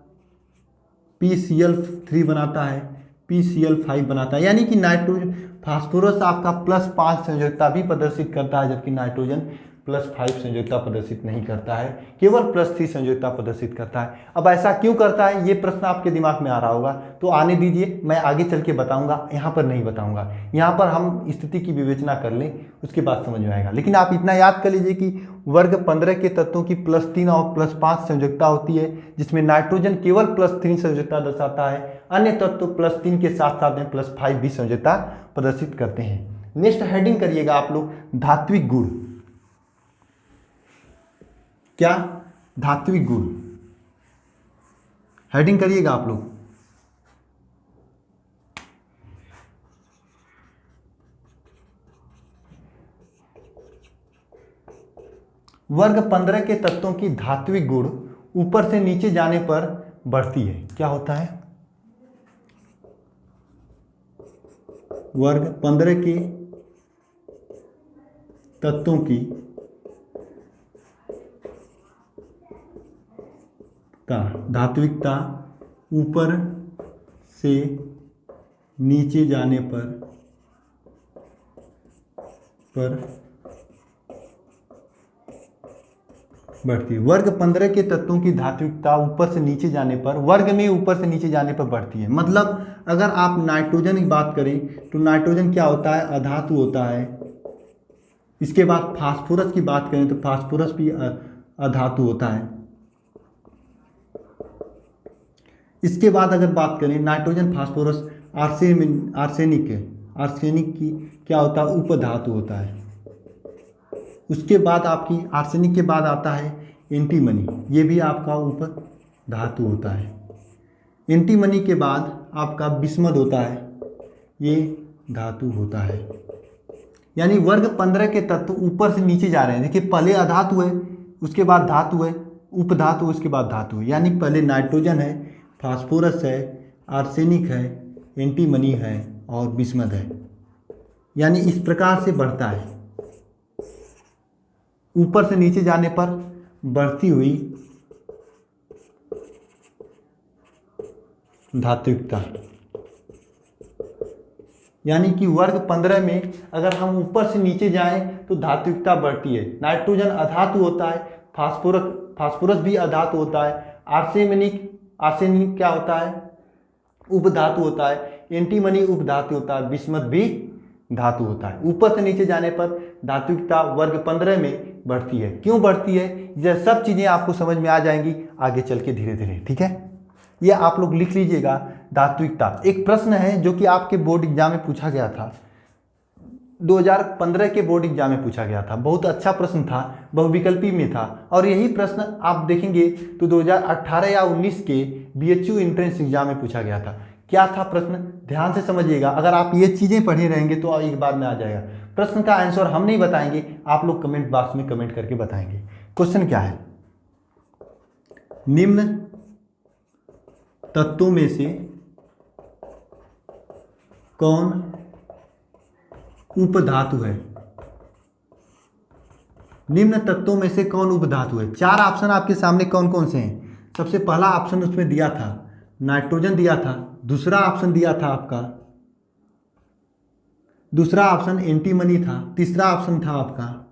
PCl3 बनाता है, PCl5 बनाता है। यानी कि नाइट्रोजन फास्फोरस आपका +5 संयोजकता भी प्रदर्शित करता है, जबकि नाइट्रोजन +5 संयोजकता प्रदर्शित नहीं करता है, केवल +3 संयोजकता प्रदर्शित करता है। अब ऐसा क्यों करता है, ये प्रश्न आपके दिमाग में आ रहा होगा, तो आने दीजिए, मैं आगे चल के बताऊंगा, यहाँ पर नहीं बताऊंगा। यहाँ पर हम स्थिति की विवेचना कर लें, उसके बाद समझ में आएगा। लेकिन आप इतना याद कर लीजिए कि वर्ग 15 के तत्वों की +3 और +5 संयोजकता होती है, जिसमें नाइट्रोजन केवल +3 संयोजकता दर्शाता है, अन्य तत्व +3 के साथ साथ में +5 भी संयोजकता प्रदर्शित करते हैं। नेक्स्ट हेडिंग करिएगा आप लोग, धात्विक गुण। क्या? धात्विक गुण हेडिंग करिएगा आप लोग। वर्ग 15 के तत्वों की धात्विक गुण ऊपर से नीचे जाने पर बढ़ती है। क्या होता है? वर्ग 15 के तत्वों की धात्विकता ऊपर से नीचे जाने पर बढ़ती है। वर्ग 15 के तत्वों की धात्विकता ऊपर से नीचे जाने पर, वर्ग में ऊपर से नीचे जाने पर बढ़ती है। मतलब अगर आप नाइट्रोजन की बात करें तो नाइट्रोजन क्या होता है? अधातु होता है। इसके बाद फास्फोरस की बात करें तो फास्फोरस भी अधातु होता है। इसके बाद अगर बात करें नाइट्रोजन, फास्फोरस, आर्सेनिक की क्या होता है? उपधातु होता है। उसके बाद आपकी आर्सेनिक के बाद आता है एंटीमनी, ये भी आपका उपधातु होता है। एंटीमनी के बाद आपका बिस्मथ होता है, ये धातु होता है। यानी वर्ग 15 के तत्व ऊपर से नीचे जा रहे हैं। देखिए पहले अधातु है, उसके बाद धातु है, उपधातु, उसके बाद धातु है। यानी पहले नाइट्रोजन है, फास्फोरस है, आर्सेनिक है, एंटीमनी है और बिस्मथ है। यानी इस प्रकार से बढ़ता है, ऊपर से नीचे जाने पर बढ़ती हुई धात्विकता। यानी कि वर्ग 15 में अगर हम ऊपर से नीचे जाएं तो धात्विकता बढ़ती है। नाइट्रोजन अधातु होता है, फास्फोरस भी अधातु होता है, आर्सेनिक क्या होता है? उपधातु होता है, एंटीमनी उपधातु होता है, बिस्मथ भी धातु होता है। ऊपर से नीचे जाने पर धात्विकता वर्ग 15 में बढ़ती है। क्यों बढ़ती है? ये सब चीज़ें आपको समझ में आ जाएंगी आगे चल के धीरे धीरे, ठीक है। ये आप लोग लिख लीजिएगा, धात्विकता। एक प्रश्न है जो कि आपके बोर्ड एग्जाम में पूछा गया था, 2015 के बोर्ड एग्जाम में पूछा गया था। बहुत अच्छा प्रश्न था, बहुविकल्पी में था। और यही प्रश्न आप देखेंगे तो 2018 या 19 के BHU एंट्रेंस एग्जाम में पूछा गया था। क्या था प्रश्न? ध्यान से समझिएगा। अगर आप ये चीज़ें पढ़े रहेंगे तो एक बार में आ जाएगा। प्रश्न का आंसर हम नहीं बताएंगे, आप लोग कमेंट बॉक्स में कमेंट करके बताएंगे। क्वेश्चन क्या है? निम्न तत्वों में से कौन उपधातु है? निम्न तत्वों में से कौन उपधातु है? 4 ऑप्शन आपके सामने कौन कौन से हैं? सबसे पहला ऑप्शन उसमें दिया था नाइट्रोजन दिया था, दूसरा ऑप्शन दिया था आपका, दूसरा ऑप्शन एंटीमनी था, तीसरा ऑप्शन था आपका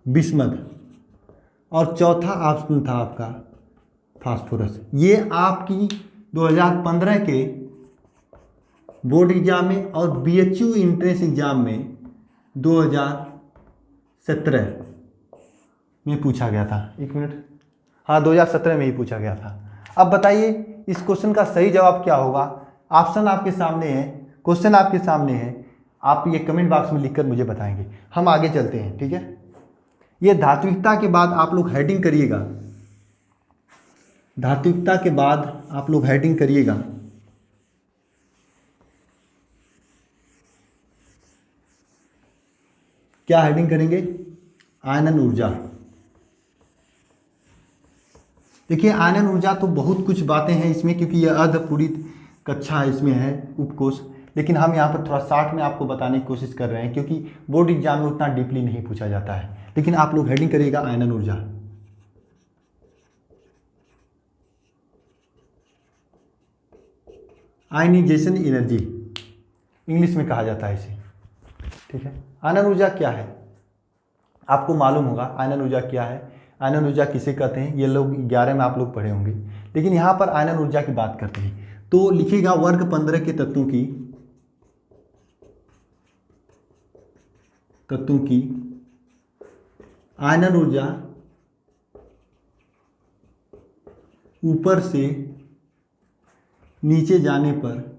बिस्मथ और चौथा ऑप्शन था आपका फास्फोरस। ये आपकी 2015 के बोर्ड एग्जाम में और BHU एंट्रेंस एग्जाम में 2017 में पूछा गया था। एक मिनट, हाँ 2017 में ही पूछा गया था। अब बताइए इस क्वेश्चन का सही जवाब क्या होगा? ऑप्शन आपके सामने है, क्वेश्चन आपके सामने है, आप ये कमेंट बॉक्स में लिखकर मुझे बताएंगे। हम आगे चलते हैं, ठीक है। ये धात्विकता के बाद आप लोग हेडिंग करिएगा, धात्विकता के बाद आप लोग हेडिंग करिएगा, क्या हेडिंग करेंगे? आयनन ऊर्जा। देखिए आयनन ऊर्जा तो बहुत कुछ बातें हैं इसमें, क्योंकि यह अर्धपूरी कक्षा इसमें है उपकोष, लेकिन हम यहाँ पर थोड़ा शॉर्ट में आपको बताने की कोशिश कर रहे हैं, क्योंकि बोर्ड एग्जाम में उतना डीपली नहीं पूछा जाता है। लेकिन आप लोग हेडिंग करिएगा आयनन ऊर्जा। आयनाइजेशन एनर्जी इंग्लिश में कहा जाता है इसे, ठीक है। आयनन ऊर्जा क्या है? आपको मालूम होगा आयनन ऊर्जा क्या है, आयनन ऊर्जा किसे कहते हैं, ये लोग 11 में आप लोग पढ़े होंगे। लेकिन यहाँ पर आयनन ऊर्जा की बात करते हैं तो लिखिएगा वर्ग 15 के तत्वों की आयनन ऊर्जा ऊपर से नीचे जाने पर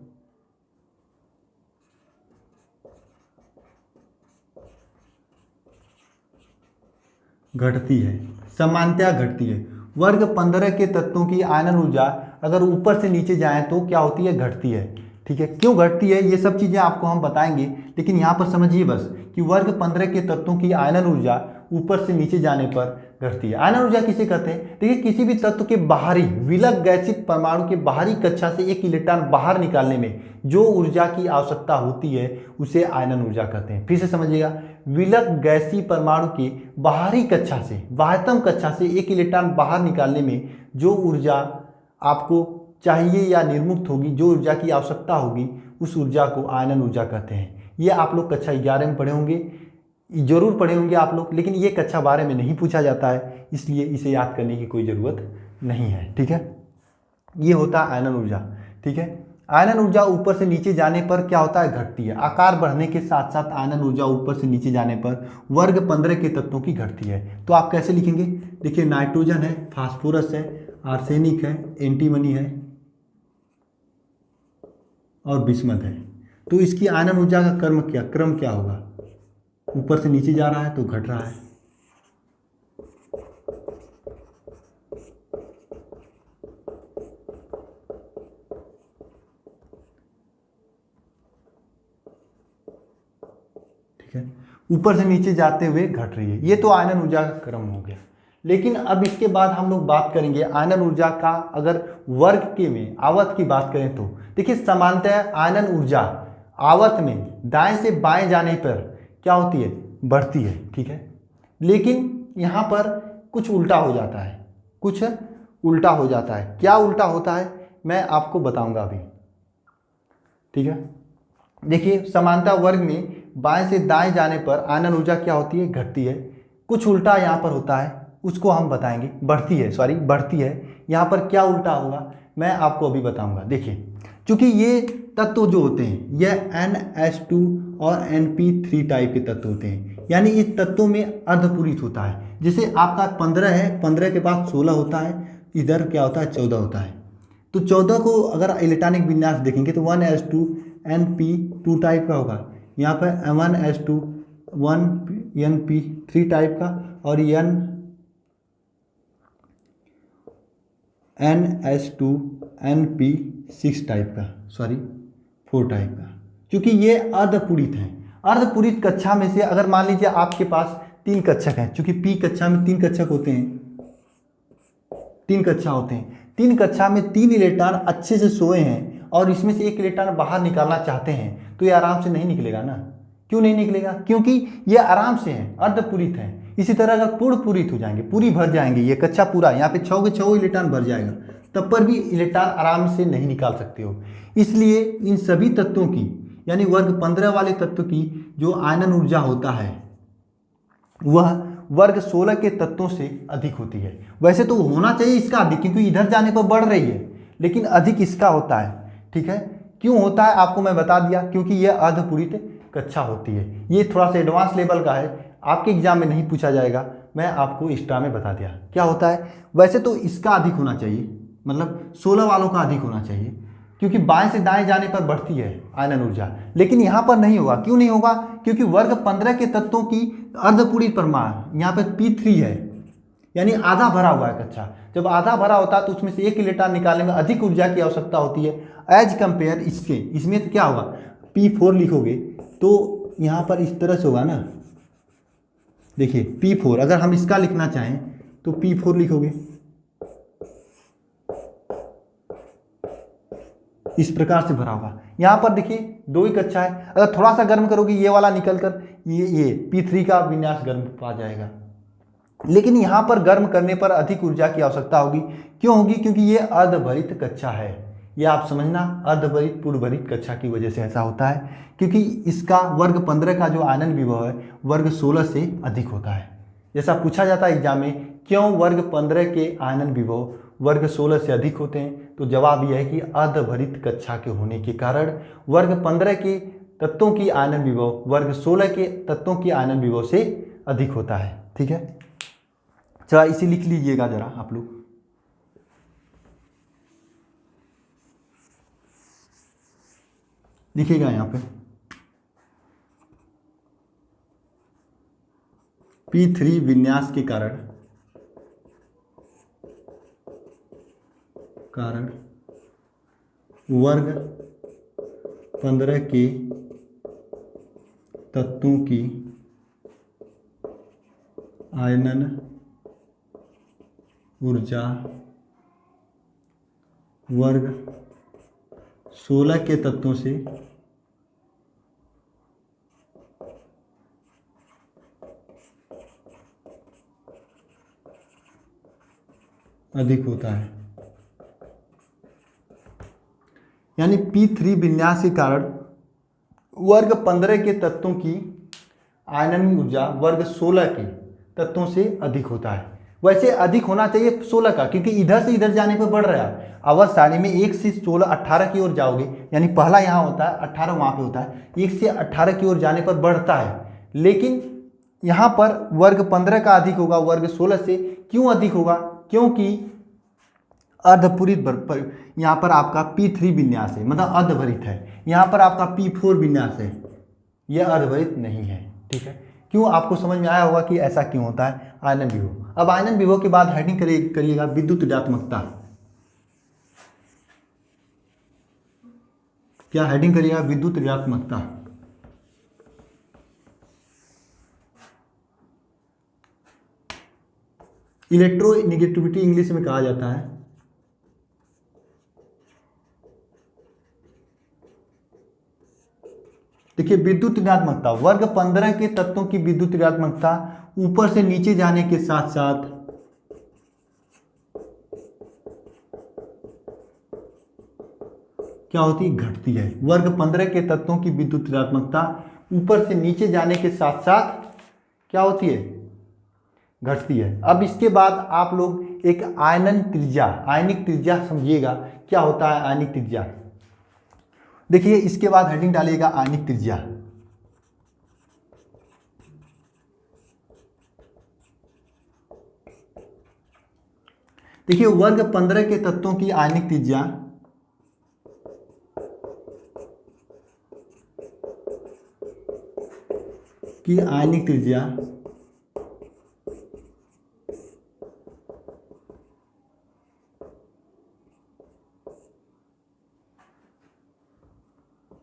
घटती है, सामान्यतया घटती है। वर्ग 15 के तत्वों की आयनन ऊर्जा अगर ऊपर से नीचे जाए तो क्या होती है, घटती है। ठीक है, क्यों घटती है ये सब चीज़ें आपको हम बताएंगे, लेकिन यहाँ पर समझिए बस कि वर्ग 15 के तत्वों की आयनन ऊर्जा ऊपर से नीचे जाने पर घटती है। आयनन ऊर्जा किसे कहते हैं, देखिए किसी भी तत्व के बाहरी विलग गैसित परमाणु के बाहरी कक्षा से एक इलेक्ट्रॉन बाहर निकालने में जो ऊर्जा की आवश्यकता होती है उसे आयनन ऊर्जा कहते हैं। फिर से समझिएगा, विलग गैसीय परमाणु के बाहरी कक्षा से, बाह्यतम कक्षा से एक इलेक्ट्रॉन बाहर निकालने में जो ऊर्जा आपको चाहिए या निर्मुक्त होगी, जो ऊर्जा की आवश्यकता होगी, उस ऊर्जा को आयनन ऊर्जा कहते हैं। ये आप लोग कक्षा 11 में पढ़े होंगे, जरूर पढ़े होंगे आप लोग, लेकिन ये कक्षा 12 में नहीं पूछा जाता है, इसलिए इसे याद करने की कोई ज़रूरत नहीं है। ठीक है, ये होता है आयनन ऊर्जा। ठीक है, आयनन ऊर्जा ऊपर से नीचे जाने पर क्या होता है, घटती है। आकार बढ़ने के साथ साथ आयनन ऊर्जा ऊपर से नीचे जाने पर वर्ग 15 के तत्वों की घटती है। तो आप कैसे लिखेंगे, देखिए नाइट्रोजन है, फास्फोरस है, आर्सेनिक है, एंटीमनी है और बिस्मथ है। तो इसकी आयनन ऊर्जा का क्रम क्या होगा, ऊपर से नीचे जा रहा है तो घट रहा है। ठीक है, ऊपर से नीचे जाते हुए घट रही है, ये तो आयनन ऊर्जा का क्रम हो गया। लेकिन अब इसके बाद हम लोग बात करेंगे आयनन ऊर्जा का, अगर वर्ग के में आवर्त की बात करें तो देखिए सामान्यतः आयनन ऊर्जा आवर्त में दाएं से बाएं जाने पर क्या होती है, बढ़ती है। ठीक है, लेकिन यहाँ पर कुछ उल्टा हो जाता है, कुछ उल्टा हो जाता है। क्या उल्टा होता है मैं आपको बताऊंगा अभी। ठीक है, देखिए समानता वर्ग में बाएं से दाएं जाने पर आयनन ऊर्जा क्या होती है, घटती है। कुछ उल्टा यहाँ पर होता है, उसको हम बताएंगे, बढ़ती है। यहाँ पर क्या उल्टा होगा मैं आपको अभी बताऊंगा। देखिए चूंकि ये तत्व जो होते हैं यह NH2 और NP3 टाइप के तत्व होते हैं, यानी इस तत्वों में अर्धपूरित होता है। जैसे आपका 15 है, 15 के बाद 16 होता है, इधर क्या होता है 14 होता है। तो 14 को अगर इलेक्ट्रॉनिक विन्यास देखेंगे तो 1s2 NP2 टाइप का होगा, यहाँ पर 1s2 1NP3 टाइप का और NH2 NP6 टाइप का, 4 टाइप का। क्योंकि ये अर्धपूरित हैं। अर्धपूरित कक्षा में से अगर मान लीजिए आपके पास 3 कक्षक हैं, क्योंकि पी कक्षा में 3 कक्षक होते हैं, 3 कक्षा होते हैं, 3 कक्षा में 3 इलेक्ट्रॉन अच्छे से सोए हैं और इसमें से एक इलेक्ट्रॉन बाहर निकालना चाहते हैं तो ये आराम से नहीं निकलेगा ना। क्यों नहीं निकलेगा, क्योंकि ये आराम से हैं, अर्धपूरित हैं। इसी तरह अगर पूर्ण पूरित हो जाएंगे, पूरी भर जाएंगे, ये कक्षा पूरा, यहाँ पे 6 के 6 इलेक्ट्रॉन भर जाएगा, तब पर भी इलेक्ट्रॉन आराम से नहीं निकाल सकते हो। इसलिए इन सभी तत्वों की, यानी वर्ग 15 वाले तत्व की जो आयनन ऊर्जा होता है वह वर्ग 16 के तत्वों से अधिक होती है। वैसे तो होना चाहिए इसका अधिक, क्योंकि इधर जाने पर बढ़ रही है, लेकिन अधिक इसका होता है। ठीक है, क्यों होता है आपको मैं बता दिया, क्योंकि यह अर्धपूरित कक्षा होती है। ये थोड़ा सा एडवांस लेवल का है, आपके एग्जाम में नहीं पूछा जाएगा, मैं आपको एक्स्ट्रा में बता दिया क्या होता है। वैसे तो इसका अधिक होना चाहिए, मतलब 16 वालों का अधिक होना चाहिए, क्योंकि बाएं से दाएं जाने पर बढ़ती है आयनन ऊर्जा, लेकिन यहाँ पर नहीं होगा। क्यों नहीं होगा, क्योंकि वर्ग 15 के तत्वों की अर्धपूरित परमाणु यहाँ पर P3 है, यानी आधा भरा हुआ है कक्षा। जब आधा भरा होता है तो उसमें से एक इलेक्ट्रॉन निकालने में अधिक ऊर्जा की आवश्यकता होती है एज कंपेयर इसके। इसमें तो क्या होगा, P4 लिखोगे तो यहाँ पर इस तरह से होगा ना, देखिए P4, अगर हम इसका लिखना चाहें तो P4 लिखोगे, इस प्रकार से भरा होगा। यहाँ पर देखिए 2 ही कक्षा है, अगर थोड़ा सा गर्म करोगे ये वाला निकल कर ये P3 का विन्यास गर्म पा जाएगा, लेकिन यहाँ पर गर्म करने पर अधिक ऊर्जा की आवश्यकता होगी। क्यों होगी, क्योंकि ये अर्धभरित कक्षा है। ये आप समझना, अर्धभरित पूर्णभरित कक्षा की वजह से ऐसा होता है, क्योंकि इसका वर्ग 15 का जो आयनन विभव है वर्ग 16 से अधिक होता है। जैसा पूछा जाता है एग्जाम में, क्यों वर्ग 15 के आयनन विभव वर्ग 16 से अधिक होते हैं, तो जवाब यह है कि अर्धभरित कक्षा के होने के कारण वर्ग 15 के तत्वों की आयनन विभव वर्ग 16 के तत्वों की आयनन विभव से अधिक होता है। ठीक है, चला इसे लिख लीजिएगा जरा आप लोग। लिखिएगा यहाँ पे P3 विन्यास के कारण वर्ग 15 के तत्वों की आयनन ऊर्जा वर्ग 16 के तत्वों से अधिक होता है। यानी P3 विन्यास के कारण वर्ग 15 के तत्वों की आयनन ऊर्जा वर्ग 16 के तत्वों से अधिक होता है। वैसे अधिक होना चाहिए 16 का, क्योंकि इधर से इधर जाने पर बढ़ रहा है। अवर सारणी में 1 से 16 18 की ओर जाओगे, यानी पहला यहाँ होता है 18 वहाँ पे होता है, 1 से 18 की ओर जाने पर बढ़ता है। लेकिन यहाँ पर वर्ग 15 का अधिक होगा वर्ग 16 से। क्यों अधिक होगा? क्योंकि अर्धपूरित पर यहाँ पर आपका P3 विन्यास है, मतलब अर्धभरित है। यहाँ पर आपका P4 विन्यास है, यह अर्धभरित नहीं है। ठीक है, क्यों? आपको समझ में आया होगा कि ऐसा क्यों होता है। आयनन विभव। अब आयनन विभव के बाद हेडिंग करिएगा विद्युत ऋणात्मकता। क्या हेडिंग करिएगा? विद्युत ऋणात्मकता। इलेक्ट्रोनेगेटिविटी इंग्लिश में कहा जाता है। देखिए, विद्युत ऋणात्मकता वर्ग 15 के तत्वों की विद्युत ऋणात्मकता ऊपर से नीचे जाने के साथ साथ क्या होती है? घटती है। वर्ग 15 के तत्वों की विद्युत ऋणात्मकता ऊपर से नीचे जाने के साथ साथ क्या होती है? घटती है। अब इसके बाद आप लोग एक आयनन त्रिज्या, आयनिक त्रिज्या समझिएगा। क्या होता है आयनिक त्रिज्या? देखिए, इसके बाद हेडिंग डालिएगा आयनिक त्रिज्या। देखिए, वर्ग 15 के तत्वों की आयनिक त्रिज्या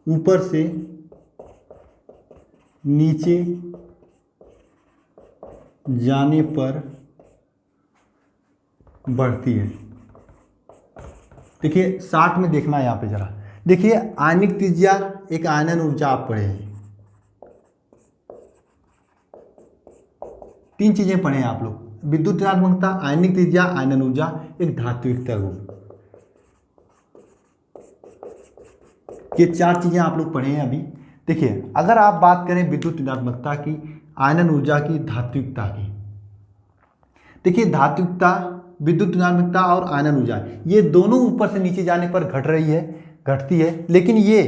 ऊपर से नीचे जाने पर बढ़ती है। देखिए, 60 में देखना है यहाँ पे जरा। देखिए, आयनिक त्रिज्या एक आयनन ऊर्जा आप पढ़े हैं। 3 चीजें पढ़े हैं आप लोग, विद्युत ऋणात्मकता, आयनिक त्रिज्या, आयनन ऊर्जा, एक धात्विकता गुण। ये 4 चीजें आप लोग पढ़े हैं अभी। देखिए, अगर आप बात करें विद्युत ऋणात्मकता की, आयनन ऊर्जा की, धात्विकता की। देखिए, धात्विकता, विद्युत ऋणात्मकता और आयनन ऊर्जा, ये दोनों ऊपर से नीचे जाने पर घटती है। लेकिन ये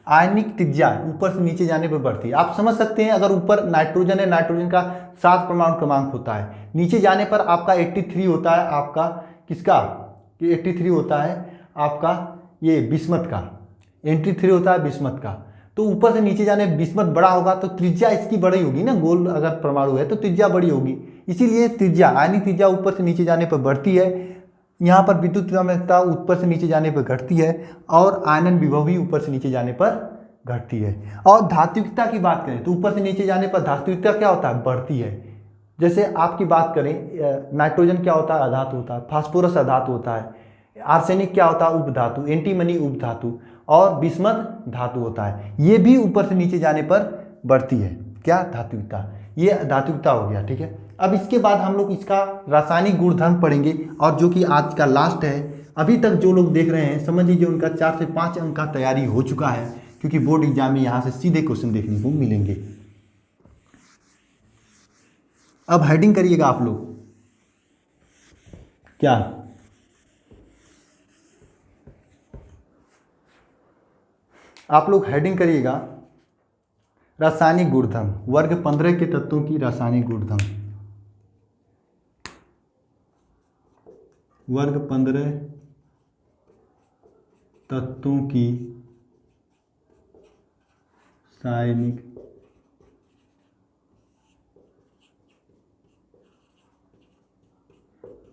आयनिक त्रिज्या ऊपर से नीचे जाने पर बढ़ती है। आप समझ सकते हैं, अगर ऊपर नाइट्रोजन है, नाइट्रोजन का 7 परमाणु क्रमांक होता है, नीचे जाने पर आपका 83 होता है। आपका किसका? ये 83 होता है आपका, ये बिस्मथ का 83 होता है, बिस्मथ का। तो ऊपर से नीचे जाने बिस्मथ बड़ा होगा तो त्रिज्या इसकी बड़ी होगी ना। गोल अगर परमाणु है तो त्रिज्या बड़ी होगी, इसीलिए त्रिज्या, आयनिक त्रिज्या ऊपर से नीचे जाने पर बढ़ती है। यहाँ पर विद्युत ऋणात्मकता ऊपर से नीचे जाने पर घटती है और आयनन विभव भी ऊपर से नीचे जाने पर घटती है। और धात्विकता की बात करें तो ऊपर से नीचे जाने पर धात्विकता क्या होता है? बढ़ती है। जैसे आपकी बात करें, नाइट्रोजन क्या होता है? अधातु होता है। फास्फोरस अधातु होता है। आर्सेनिक क्या होता है? उपधातु। एंटीमनी उपधातु। और बिस्मथ धातु होता है। ये भी ऊपर से नीचे जाने पर बढ़ती है। क्या? धात्विकता। ये धात्विकता हो गया। ठीक है, अब इसके बाद हम लोग इसका रासायनिक गुणधर्म पढ़ेंगे, और जो कि आज का लास्ट है। अभी तक जो लोग देख रहे हैं समझ लीजिए उनका 4 से 5 अंक का तैयारी हो चुका है, क्योंकि बोर्ड एग्जाम में यहाँ से सीधे क्वेश्चन देखने को मिलेंगे। अब हेडिंग करिएगा आप लोग, क्या आप लोग हेडिंग करिएगा रासायनिक गुणधर्म, वर्ग 15 के तत्वों की रासायनिक गुणधर्म, वर्ग 15 तत्वों की रासायनिक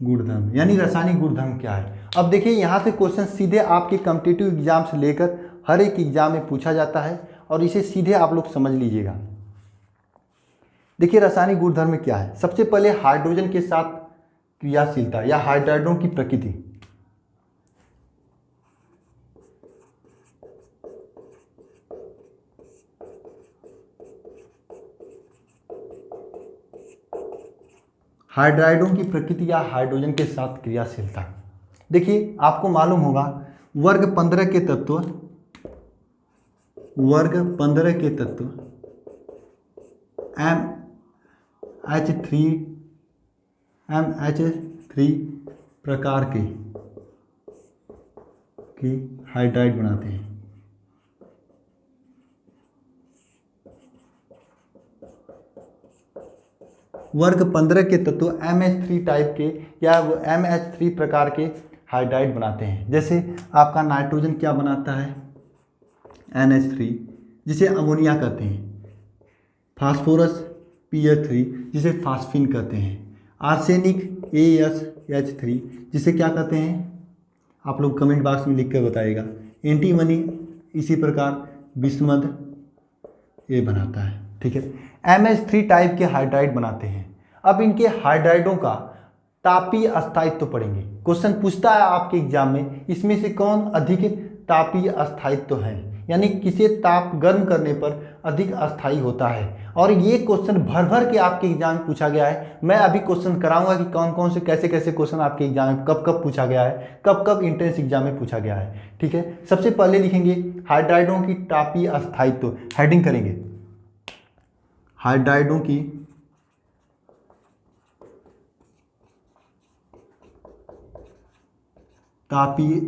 गुणधर्म, यानी रासायनिक गुणधर्म क्या है। अब देखिए यहाँ से क्वेश्चन सीधे आपके कॉम्पिटिटिव एग्जाम से लेकर हर एक एग्जाम में पूछा जाता है और इसे सीधे आप लोग समझ लीजिएगा। देखिए रासायनिक गुणधर्म क्या है। सबसे पहले हाइड्रोजन के साथ क्रियाशीलता या हाइड्राइडों की प्रकृति। हाइड्राइडों की प्रकृति या हाइड्रोजन के साथ क्रियाशीलता। देखिए आपको मालूम होगा वर्ग 15 के तत्व, वर्ग 15 के तत्व MH3 प्रकार के हाइड्राइड बनाते हैं। वर्ग 15 के तत्व MH3 टाइप के या MH3 प्रकार के हाइड्राइड बनाते हैं। जैसे आपका नाइट्रोजन क्या बनाता है, NH3 जिसे अमोनिया कहते हैं, फास्फोरस PH3 जिसे फास्फिन कहते हैं, आर्सेनिक ASH3 जिसे क्या कहते हैं, आप लोग कमेंट बॉक्स में लिख कर बताइएगा। एंटीमनी इसी प्रकार बिस्मथ ये बनाता है। ठीक है, MH3 टाइप के हाइड्राइड बनाते हैं। अब इनके हाइड्राइडों का तापीय अस्थायित्व तो पढ़ेंगे। क्वेश्चन पूछता है आपके एग्जाम में इसमें से कौन अधिक तापीय अस्थायित्व है, यानी किसे ताप गर्म करने पर अधिक अस्थायी होता है। और ये क्वेश्चन भर भर के आपके एग्जाम में पूछा गया है। मैं अभी क्वेश्चन कराऊंगा कि कौन कौन से कैसे कैसे क्वेश्चन आपके एग्जाम में कब कब पूछा गया है, कब कब इंट्रेंस एग्जाम में पूछा गया है। ठीक है, सबसे पहले लिखेंगे हाइड्राइडों की तापीय अस्थायित्व, हेडिंग करेंगे हाइड्राइडों की तापीय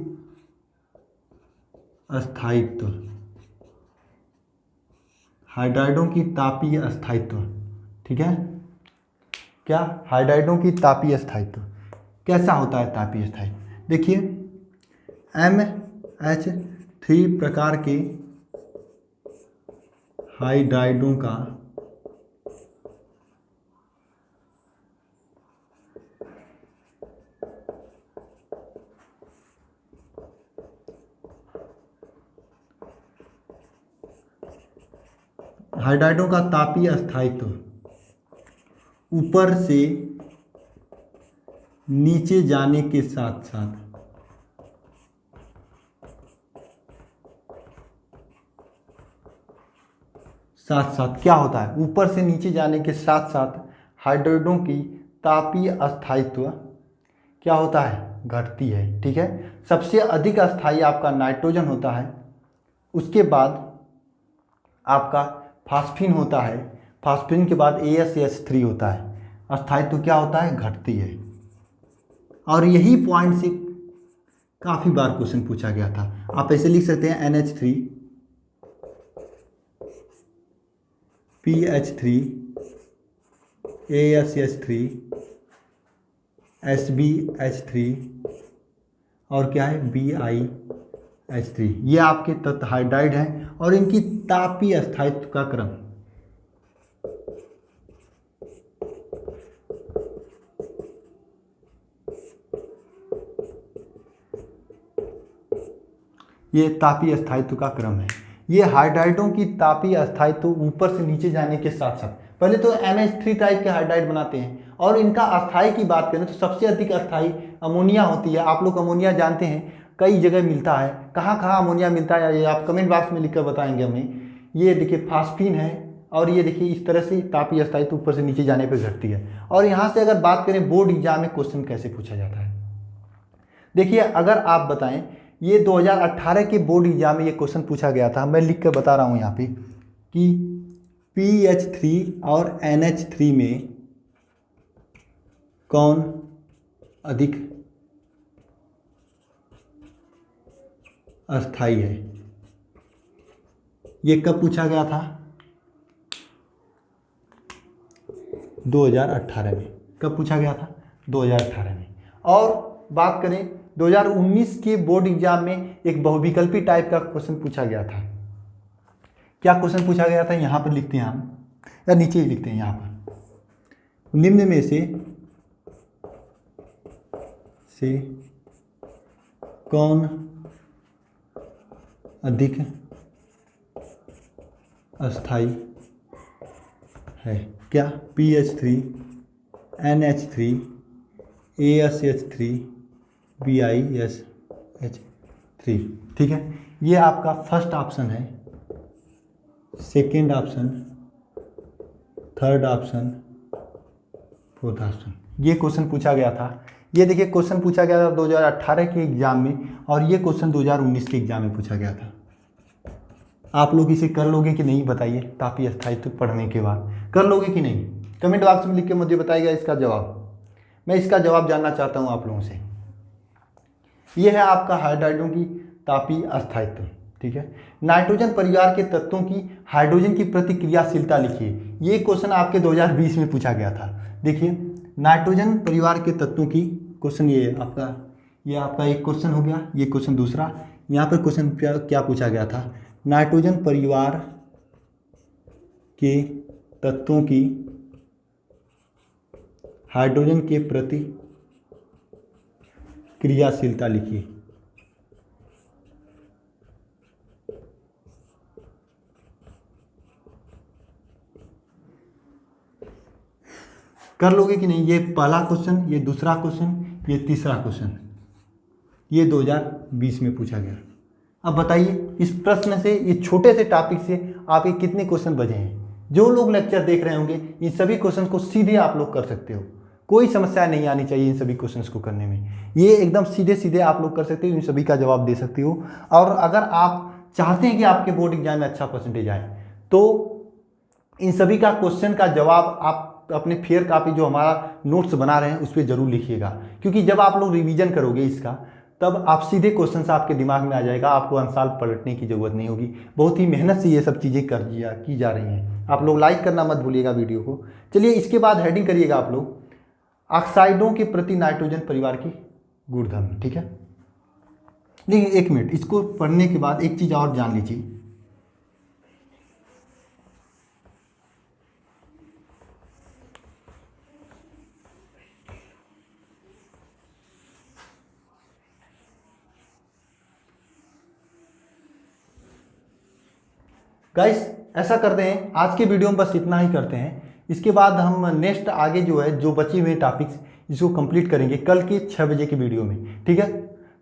अस्थायित्व, हाइड्राइडों की तापीय अस्थायित्व। ठीक है, क्या हाइड्राइडों की तापीय अस्थायित्व कैसा होता है। तापीय अस्थायित्व देखिए MH3 प्रकार के हाइड्राइडों का तापीय अस्थायित्व ऊपर से नीचे जाने के साथ साथ क्या होता है, ऊपर से नीचे जाने के साथ साथ हाइड्राइडों की तापीय अस्थायित्व क्या होता है, घटती है। ठीक है, सबसे अधिक अस्थायी आपका नाइट्रोजन होता है, उसके बाद आपका फास्फिन होता है, फास्फिन के बाद ASH3 होता है। अस्थायित्व क्या होता है, घटती है। और यही पॉइंट से काफ़ी बार क्वेश्चन पूछा गया था। आप ऐसे लिख सकते हैं NH3 PH3 ASH3 SBH3 और क्या है BiH3। ये आपके तत्व हाइड्राइड हैं और इनकी तापीय अस्थायित्व का क्रम ये तापीय अस्थायित्व का क्रम है। ये हाइड्राइडों की तापीय अस्थायित्व ऊपर से नीचे जाने के साथ साथ पहले तो MH3 टाइप के हाइड्राइड बनाते हैं और इनका अस्थायी की बात करें तो सबसे अधिक अस्थायी अमोनिया होती है। आप लोग अमोनिया जानते हैं कई जगह मिलता है, कहाँ कहाँ अमोनिया मिलता है ये आप कमेंट बॉक्स में लिखकर बताएंगे हमें। ये देखिए फास्फिन है और ये देखिए इस तरह से तापीय अस्थायित्व ऊपर से नीचे जाने पर घटती है। और यहाँ से अगर बात करें बोर्ड एग्जाम में क्वेश्चन कैसे पूछा जाता है, देखिए अगर आप बताएं ये 2018 के बोर्ड एग्जाम में ये क्वेश्चन पूछा गया था। मैं लिख कर बता रहा हूँ यहाँ पे कि PH3 और NH3 में कौन अधिक अस्थायी है। ये कब पूछा गया था? 2018 में। कब पूछा गया था? 2018 में। और बात करें 2019 के बोर्ड एग्जाम में एक बहुविकल्पी टाइप का क्वेश्चन पूछा गया था। क्या क्वेश्चन पूछा गया था? यहाँ पर लिखते हैं हम, या नीचे ही लिखते हैं यहाँ पर, निम्न में से कौन अधिक अस्थायी है। क्या? PH3, NH3, ASH3, BiSH3। ठीक है, ये आपका फर्स्ट ऑप्शन है, second option, third option, fourth option. ये क्वेश्चन पूछा गया था। ये देखिए क्वेश्चन पूछा गया था 2018 के एग्जाम में, और ये क्वेश्चन 2019 के एग्जाम में पूछा गया था। आप लोग इसे कर लोगे कि नहीं बताइए? तापीय स्थायित्व पढ़ने के बाद कर लोगे कि नहीं? कमेंट बॉक्स में लिख के मुझे बताइएगा इसका जवाब। मैं इसका जवाब जानना चाहता हूँ आप लोगों से। ये है आपका हाइड्रोजन की तापीय अस्थायित्व। ठीक है, नाइट्रोजन परिवार के तत्वों की हाइड्रोजन की प्रतिक्रियाशीलता लिखिए। ये क्वेश्चन आपके 2020 में पूछा गया था। देखिए नाइट्रोजन परिवार के तत्वों की क्वेश्चन ये आपका एक क्वेश्चन हो गया, ये क्वेश्चन दूसरा। यहाँ पर क्वेश्चन क्या पूछा गया था? नाइट्रोजन परिवार के तत्वों की हाइड्रोजन के प्रति क्रियाशीलता लिखिए। कर लोगे कि नहीं? ये पहला क्वेश्चन, ये दूसरा क्वेश्चन, ये तीसरा क्वेश्चन, ये 2020 में पूछा गया। अब बताइए इस प्रश्न से, ये छोटे से टॉपिक से आपके कितने क्वेश्चन बचे हैं? जो लोग लेक्चर देख रहे होंगे इन सभी क्वेश्चन को सीधे आप लोग कर सकते हो। कोई समस्या नहीं आनी चाहिए इन सभी क्वेश्चंस को करने में। ये एकदम सीधे सीधे आप लोग कर सकते हो, इन सभी का जवाब दे सकते हो। और अगर आप चाहते हैं कि आपके बोर्ड एग्जाम में अच्छा परसेंटेज आए तो इन सभी का क्वेश्चन का जवाब आप अपने फेयर कॉपी जो हमारा नोट्स बना रहे हैं उस पर जरूर लिखिएगा, क्योंकि जब आप लोग रिवीजन करोगे इसका तब आप सीधे क्वेश्चन आपके दिमाग में आ जाएगा। आपको अनसाल पलटने की ज़रूरत नहीं होगी। बहुत ही मेहनत से ये सब चीज़ें की जा रही हैं। आप लोग लाइक करना मत भूलिएगा वीडियो को। चलिए इसके बाद हेडिंग करिएगा आप लोग, ऑक्साइडों के प्रति नाइट्रोजन परिवार की गुणधर्म। ठीक है, लेकिन एक मिनट, इसको पढ़ने के बाद एक चीज़ और जान लीजिए। गाइस ऐसा करते हैं, आज के वीडियो में बस इतना ही करते हैं। इसके बाद हम नेक्स्ट आगे जो है, जो बची हुई टॉपिक्स इसको कंप्लीट करेंगे कल के 6 बजे के वीडियो में। ठीक है,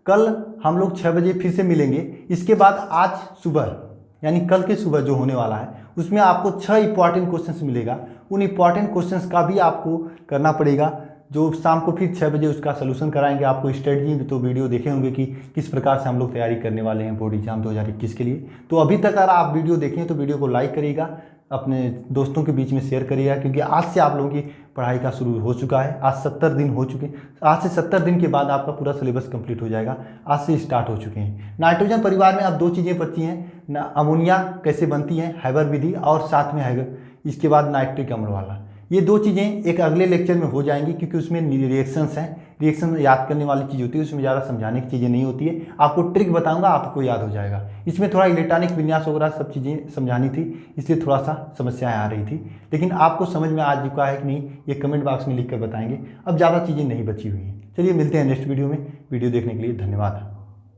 कल हम लोग 6 बजे फिर से मिलेंगे। इसके बाद आज सुबह यानी कल के सुबह जो होने वाला है उसमें आपको 6 इंपॉर्टेंट क्वेश्चंस मिलेगा। उन इंपॉर्टेंट क्वेश्चंस का भी आपको करना पड़ेगा, जो शाम को फिर 6 बजे उसका सलूशन कराएंगे आपको। स्ट्रेटजी तो वीडियो देखे होंगे कि किस प्रकार से हम लोग तैयारी करने वाले हैं बोर्ड एग्जाम 2021 के लिए। तो अभी तक अगर आप वीडियो देखें तो वीडियो को लाइक करिएगा, अपने दोस्तों के बीच में शेयर करिएगा, क्योंकि आज से आप लोगों की पढ़ाई का शुरू हो चुका है। आज 70 दिन हो चुके। आज से 70 दिन के बाद आपका पूरा सिलेबस कंप्लीट हो जाएगा। आज से स्टार्ट हो चुके हैं। नाइट्रोजन परिवार में अब 2 चीज़ें बची हैं, अमोनिया कैसे बनती है, हैबर विधि, और साथ में इसके बाद नाइट्रिक अम्ल वाला। ये 2 चीज़ें एक अगले लेक्चर में हो जाएंगी, क्योंकि उसमें रिएक्शंस हैं। रिएक्शन याद करने वाली चीज़ होती है, उसमें ज़्यादा समझाने की चीज़ें नहीं होती है। आपको ट्रिक बताऊंगा, आपको याद हो जाएगा। इसमें थोड़ा इलेक्ट्रॉनिक विन्यास वगैरह सब चीज़ें समझानी थी, इसलिए थोड़ा सा समस्याएं आ रही थी। लेकिन आपको समझ में आ चुका है कि नहीं, ये कमेंट बॉक्स में लिख कर बताएंगे। अब ज़्यादा चीज़ें नहीं बची हुई हैं। चलिए मिलते हैं नेक्स्ट वीडियो में। वीडियो देखने के लिए धन्यवाद।